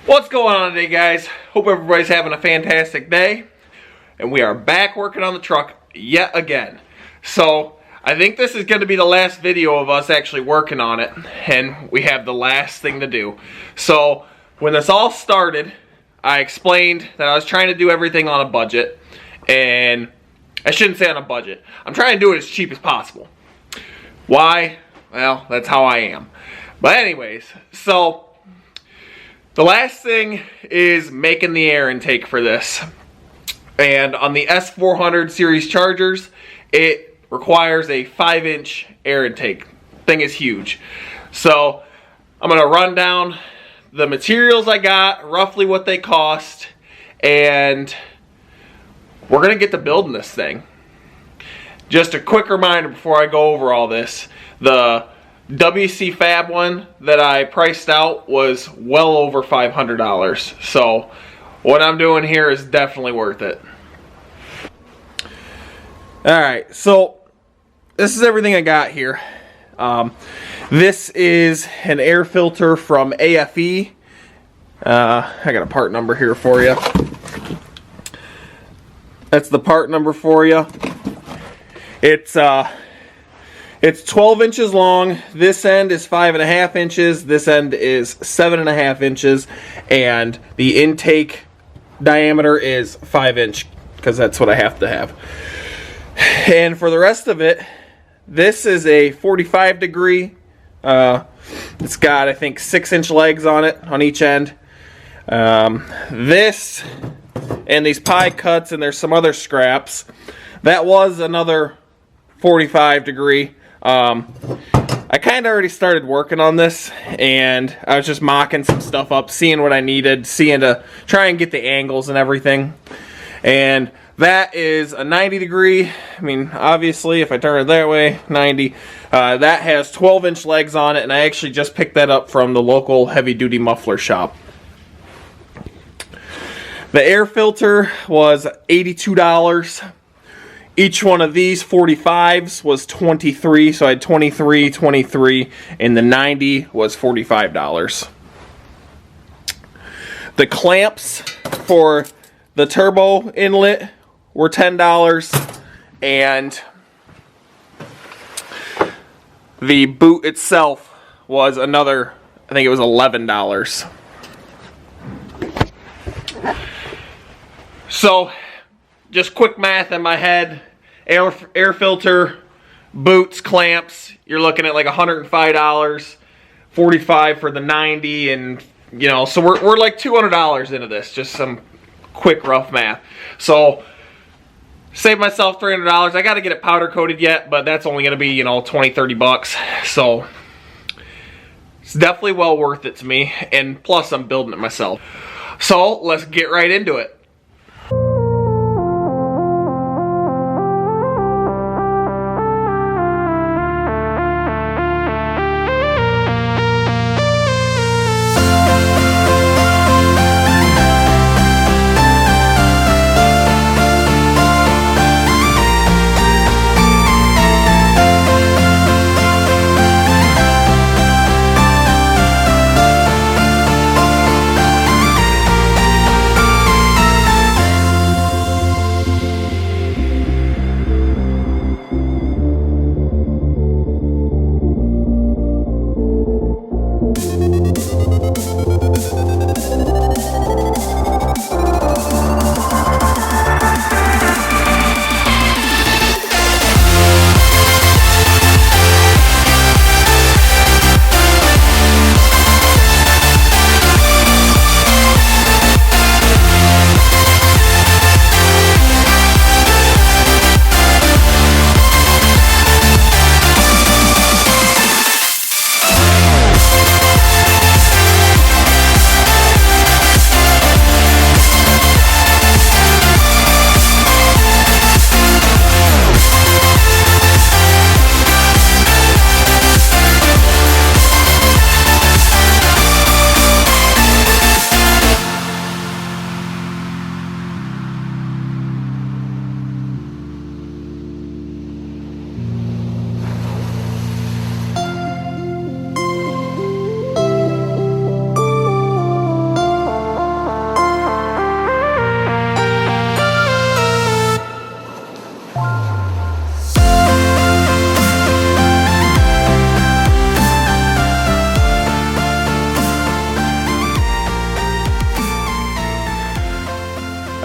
What's going on today, guys? Hope everybody's having a fantastic day. And we are back working on the truck yet again. So, I think this is going to be the last video of us actually working on it. And we have the last thing to do. So, when this all started, I explained that I was trying to do everything on a budget. And I shouldn't say on a budget. I'm trying to do it as cheap as possible. Why? Well, that's how I am. But anyways, so the last thing is making the air intake for this. And on the S400 series chargers, it requires a 5-inch air intake. Thing is huge. So I'm going to run down the materials I got, roughly what they cost, and we're going to get to building this thing. Just a quick reminder before I go over all this. The WC Fab one that I priced out was well over $500. So what I'm doing here is definitely worth it. Alright, so this is everything I got here. This is an air filter from AFE. I got a part number here for you. That's the part number for you. It's 12 inches long. This end is 5.5 inches. This end is 7.5 inches. And the intake diameter is 5 inch, because that's what I have to have. And for the rest of it, this is a 45 degree. It's got, I think, 6-inch legs on it, on each end. This and these pie cuts, and there's some other scraps. That was another 45 degree. I kind of already started working on this, and I was just mocking some stuff up, seeing what I needed, seeing to try and get the angles and everything. And that is a 90 degree. I mean, obviously, if I turn it that way, 90. That has 12-inch legs on it, and I actually just picked that up from the local heavy-duty muffler shop. The air filter was $82. Each one of these 45s was $23, so I had 23, 23, and the 90 was $45. The clamps for the turbo inlet were $10, and the boot itself was another, I think it was $11. So, just quick math in my head, air filter, boots, clamps, you're looking at like $105, 45 for the 90, and you know, so we're like $200 into this, just some quick rough math. So save myself $300. I got to get it powder coated yet, but that's only going to be, you know, 20-30 bucks. So it's definitely well worth it to me, and plus I'm building it myself. So let's get right into it.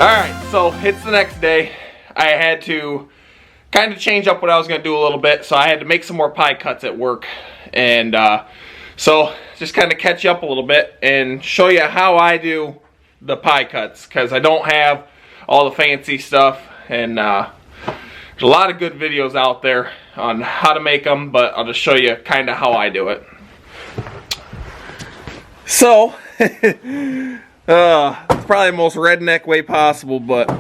Alright, so it's the next day. I had to kind of change up what I was going to do a little bit, so I had to make some more pie cuts at work. And so just kind of catch you up a little bit and show you how I do the pie cuts, because I don't have all the fancy stuff, and there's a lot of good videos out there on how to make them, but I'll just show you kind of how I do it. So it's probably the most redneck way possible, but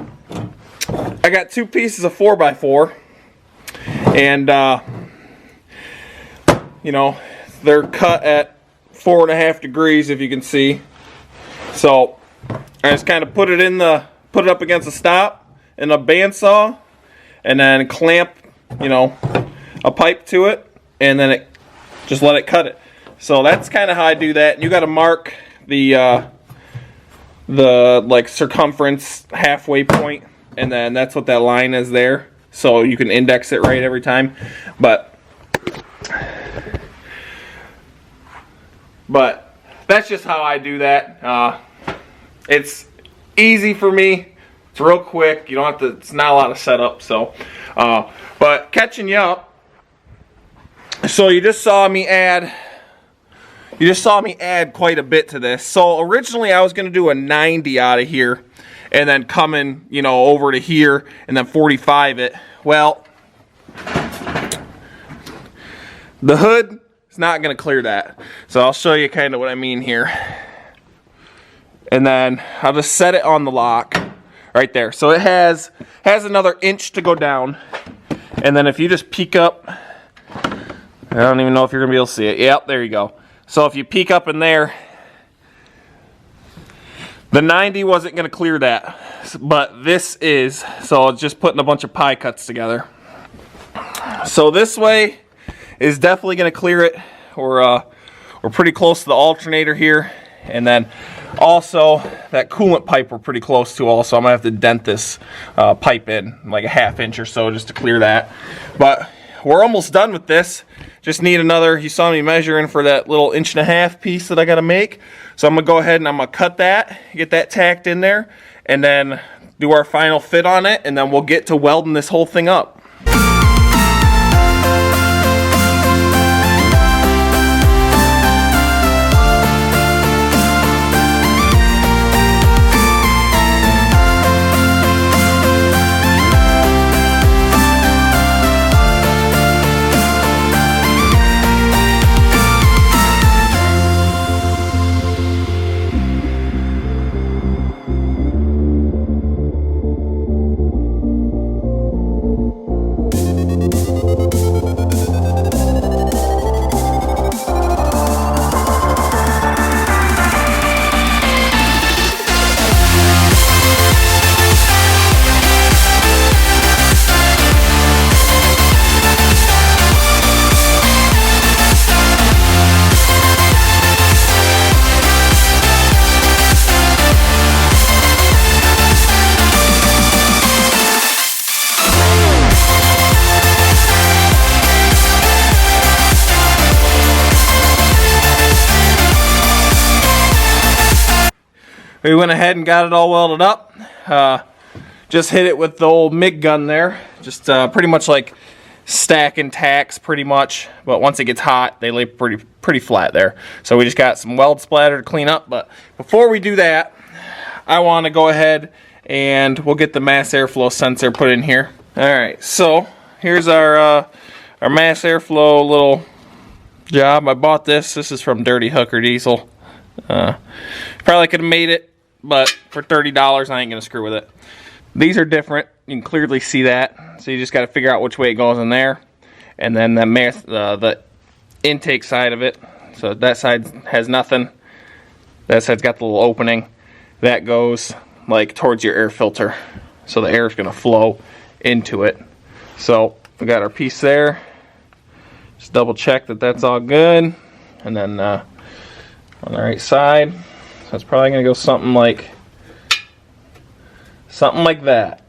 I got 2 pieces of 4x4, and you know, they're cut at 4.5 degrees, if you can see. So I just kind of put it up against a stop in a bandsaw, and then clamp, you know, a pipe to it, and then just let it cut it. So that's kind of how I do that. And you got to mark the like circumference halfway point, and then that's what that line is there. So you can index it right every time. But that's just how I do that. It's easy for me. It's real quick. You don't have to. It's not a lot of setup. So, but catching you up. So you just saw me add quite a bit to this. So originally I was going to do a 90 out of here, and then coming, you know, over to here, and then 45 it. Well, the hood is not going to clear that. So I'll show you kind of what I mean here. And then I'll just set it on the lock right there. So it has another inch to go down. And then if you just peek up, I don't even know if you're going to be able to see it. Yep, there you go. So if you peek up in there, the 90 wasn't going to clear that, but this is. So it's just putting a bunch of pie cuts together. So this way is definitely going to clear it. We're pretty close to the alternator here, and then also that coolant pipe we're pretty close to also. I'm going to have to dent this pipe in like a 1/2 inch or so just to clear that. But we're almost done with this. Just need another, you saw me measuring for that little 1.5 piece that I got to make. So I'm going to go ahead and I'm going to cut that, get that tacked in there, and then do our final fit on it, and then we'll get to welding this whole thing up. We went ahead and got it all welded up. Just hit it with the old MIG gun there. Just pretty much like stacking tacks pretty much. But once it gets hot, they lay pretty flat there. So we just got some weld splatter to clean up. But before we do that, I want to go ahead and we'll get the mass airflow sensor put in here. Alright, so here's our mass airflow little job. I bought this. This is from Dirty Hooker Diesel. Probably could have made it, but for $30 I ain't gonna screw with it. These are different. You can clearly see that. So you just got to figure out which way it goes in there, and then the intake side of it. So that side has nothing. That side's got the little opening that goes like towards your air filter, so the air is gonna flow into it. So we got our piece there. Just double check that that's all good, and then on the right side. So it's probably going to go something like that.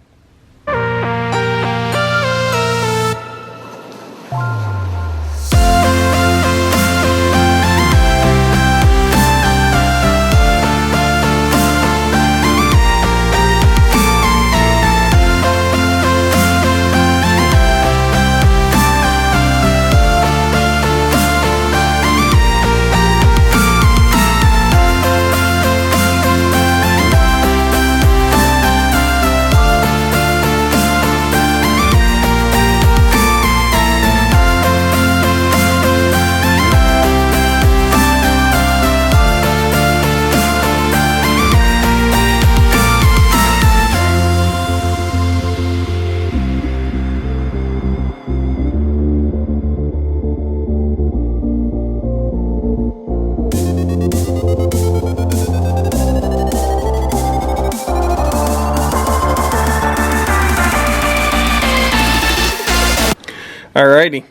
Alrighty,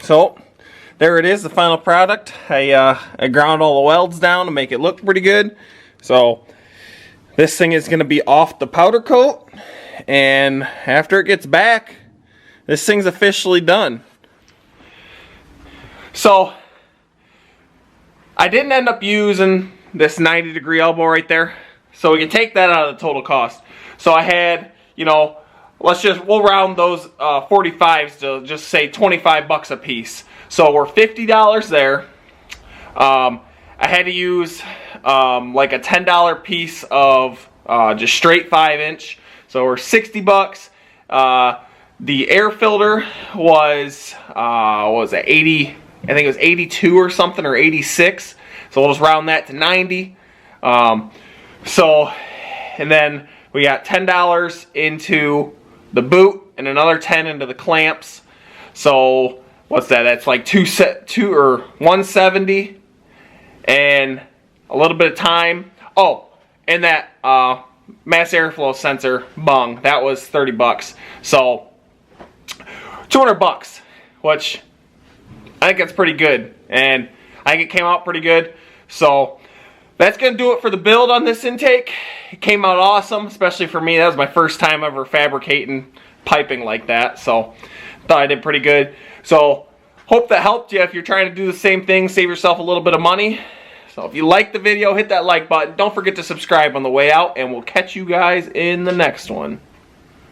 so there it is, the final product. I ground all the welds down to make it look pretty good. So this thing is going to be off the powder coat, and after it gets back, this thing's officially done. So I didn't end up using this 90-degree elbow right there, so we can take that out of the total cost. So I had, you know, we'll round those 45s to just say 25 bucks a piece. So we're $50 there. I had to use like a $10 piece of just straight 5-inch. So we're 60 bucks. The air filter was, what was it, 80, I think it was 82 or something, or 86. So we'll just round that to 90. And then we got $10 into the boot and another 10 into the clamps. So what's that? That's like 170 and a little bit of time. Oh, and that mass airflow sensor bung, that was 30 bucks. So 200 bucks, which I think that's pretty good, and I think it came out pretty good. So that's gonna do it for the build on this intake. It came out awesome, especially for me. That was my first time ever fabricating piping like that, so thought I did pretty good. So hope that helped you if you're trying to do the same thing, save yourself a little bit of money. So if you liked the video, hit that like button. Don't forget to subscribe on the way out, and we'll catch you guys in the next one.